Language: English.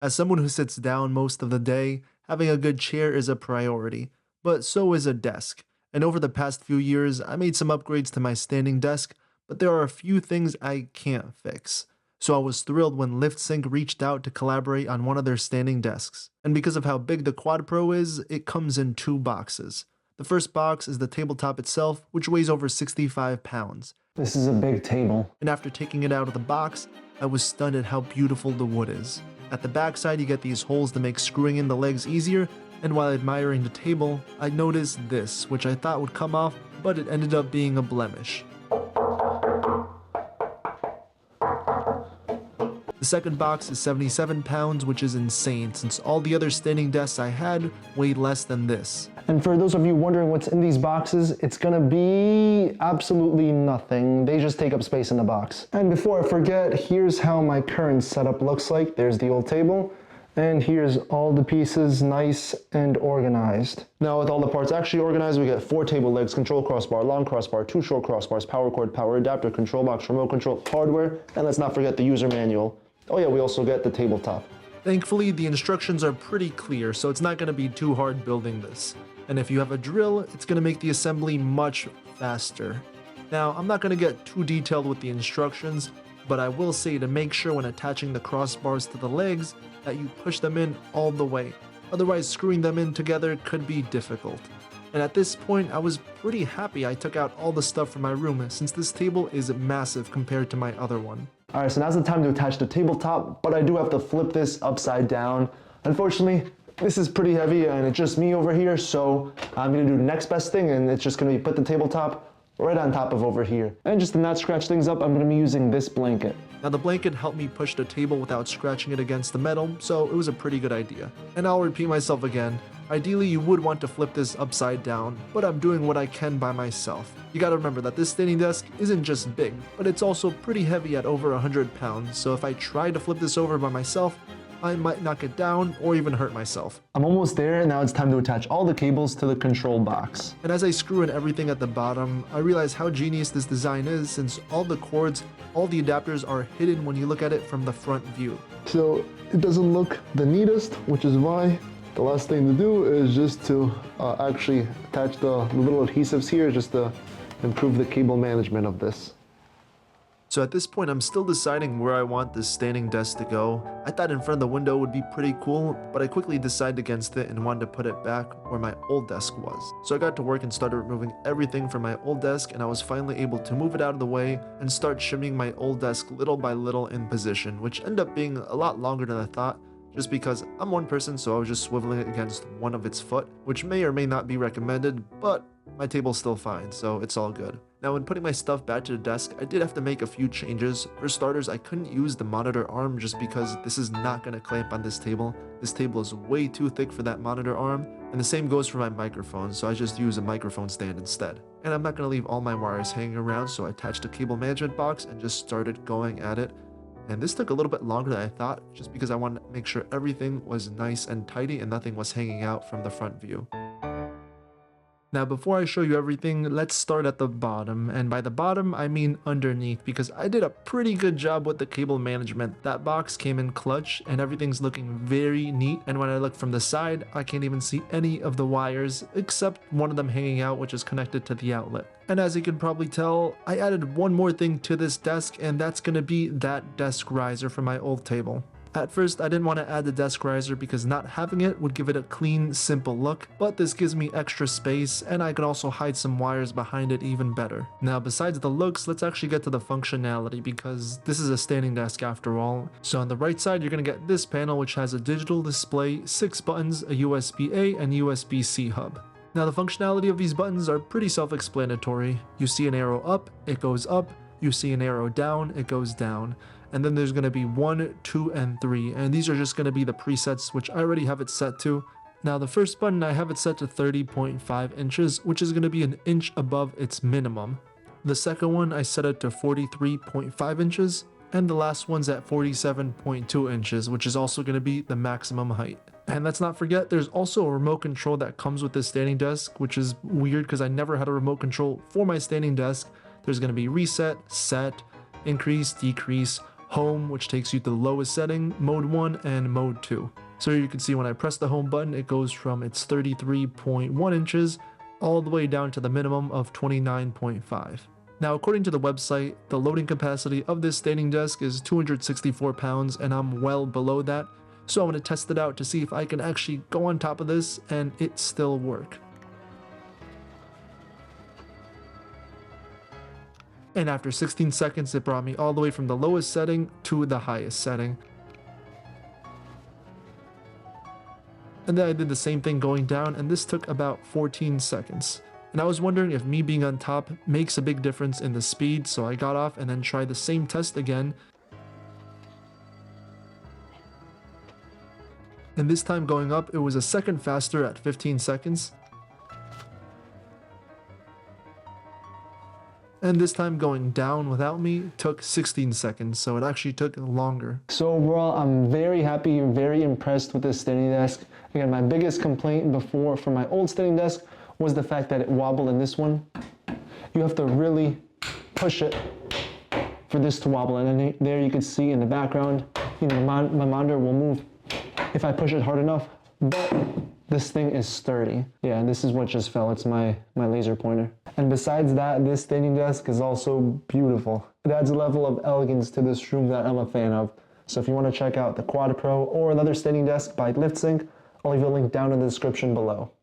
As someone who sits down most of the day, having a good chair is a priority, but so is a desk. And over the past few years, I made some upgrades to my standing desk, but there are a few things I can't fix. So I was thrilled when LiftSync reached out to collaborate on one of their standing desks. And because of how big the Quad Pro is, it comes in two boxes. The first box is the tabletop itself, which weighs over 65 pounds. This is a big table. And after taking it out of the box, I was stunned at how beautiful the wood is. At the backside, you get these holes to make screwing in the legs easier, and while admiring the table, I noticed this, which I thought would come off, but it ended up being a blemish. The second box is 77 pounds, which is insane since all the other standing desks I had weighed less than this. And for those of you wondering what's in these boxes, it's gonna be absolutely nothing. They just take up space in the box. And before I forget, here's how my current setup looks like. There's the old table, and here's all the pieces nice and organized. Now with all the parts actually organized, we get 4 table legs, control crossbar, long crossbar, 2 short crossbars, power cord, power adapter, control box, remote control, hardware, and let's not forget the user manual. Oh yeah, we also get the tabletop. Thankfully, the instructions are pretty clear, so it's not going to be too hard building this. And if you have a drill, it's going to make the assembly much faster. Now, I'm not going to get too detailed with the instructions, but I will say to make sure when attaching the crossbars to the legs that you push them in all the way. Otherwise, screwing them in together could be difficult. And at this point, I was pretty happy I took out all the stuff from my room since this table is massive compared to my other one. Alright, so now's the time to attach the tabletop, but I do have to flip this upside down. Unfortunately, this is pretty heavy and it's just me over here, so I'm gonna do the next best thing, and it's just gonna be put the tabletop right on top of over here. And just to not scratch things up, I'm gonna be using this blanket. Now the blanket helped me push the table without scratching it against the metal, so it was a pretty good idea. And I'll repeat myself again, ideally you would want to flip this upside down, but I'm doing what I can by myself. You gotta remember that this standing desk isn't just big, but it's also pretty heavy at over 100 pounds, so if I try to flip this over by myself, I might knock it down or even hurt myself. I'm almost there, and now it's time to attach all the cables to the control box. And as I screw in everything at the bottom, I realize how genius this design is since all the cords, all the adapters are hidden when you look at it from the front view. So it doesn't look the neatest, which is why the last thing to do is just to actually attach the little adhesives here just to improve the cable management of this. So at this point, I'm still deciding where I want this standing desk to go. I thought in front of the window would be pretty cool, but I quickly decided against it and wanted to put it back where my old desk was. So I got to work and started removing everything from my old desk, and I was finally able to move it out of the way and start shimming my old desk little by little in position, which ended up being a lot longer than I thought, just because I'm one person, so I was just swiveling it against one of its foot, which may or may not be recommended, but my table's still fine, so it's all good. Now when putting my stuff back to the desk, I did have to make a few changes. For starters, I couldn't use the monitor arm just because this is not going to clamp on this table. This table is way too thick for that monitor arm, and the same goes for my microphone, so I just use a microphone stand instead. And I'm not going to leave all my wires hanging around, so I attached a cable management box and just started going at it. And this took a little bit longer than I thought, just because I wanted to make sure everything was nice and tidy and nothing was hanging out from the front view. Now before I show you everything, let's start at the bottom, and by the bottom I mean underneath, because I did a pretty good job with the cable management. That box came in clutch and everything's looking very neat, and when I look from the side I can't even see any of the wires except one of them hanging out, which is connected to the outlet. And as you can probably tell, I added one more thing to this desk, and that's gonna be that desk riser from my old table. At first, I didn't want to add the desk riser because not having it would give it a clean, simple look, but this gives me extra space, and I can also hide some wires behind it even better. Now, besides the looks, let's actually get to the functionality, because this is a standing desk after all. So on the right side, you're going to get this panel, which has a digital display, 6 buttons, a USB-A and USB-C hub. Now, the functionality of these buttons are pretty self-explanatory. You see an arrow up, it goes up. You see an arrow down, it goes down. And then there's going to be 1, 2, and 3, and these are just going to be the presets, which I already have it set to. Now the first button, I have it set to 30.5 inches, which is going to be an inch above its minimum. The second one, I set it to 43.5 inches, and the last one's at 47.2 inches, which is also going to be the maximum height. And let's not forget, there's also a remote control that comes with this standing desk, which is weird because I never had a remote control for my standing desk. There's going to be reset, set, increase, decrease, Home, which takes you to the lowest setting, Mode 1, and Mode 2. So you can see when I press the home button, it goes from its 33.1 inches all the way down to the minimum of 29.5. Now, according to the website, the loading capacity of this standing desk is 264 pounds, and I'm well below that. So I'm going to test it out to see if I can actually go on top of this and it still work. And after 16 seconds, it brought me all the way from the lowest setting to the highest setting. And then I did the same thing going down, and this took about 14 seconds. And I was wondering if me being on top makes a big difference in the speed, so I got off and then tried the same test again. And this time going up, it was a second faster at 15 seconds. And this time going down without me took 16 seconds, so it actually took longer. So overall, I'm very happy, very impressed with this standing desk. Again, my biggest complaint before for my old standing desk was the fact that it wobbled in this one. You have to really push it for this to wobble. And then there you can see in the background, my monitor will move if I push it hard enough, but this thing is sturdy. Yeah, and this is what just fell. It's my laser pointer. And besides that, this standing desk is also beautiful. It adds a level of elegance to this room that I'm a fan of. So if you want to check out the Quad Pro or another standing desk by LiftSync, I'll leave a link down in the description below.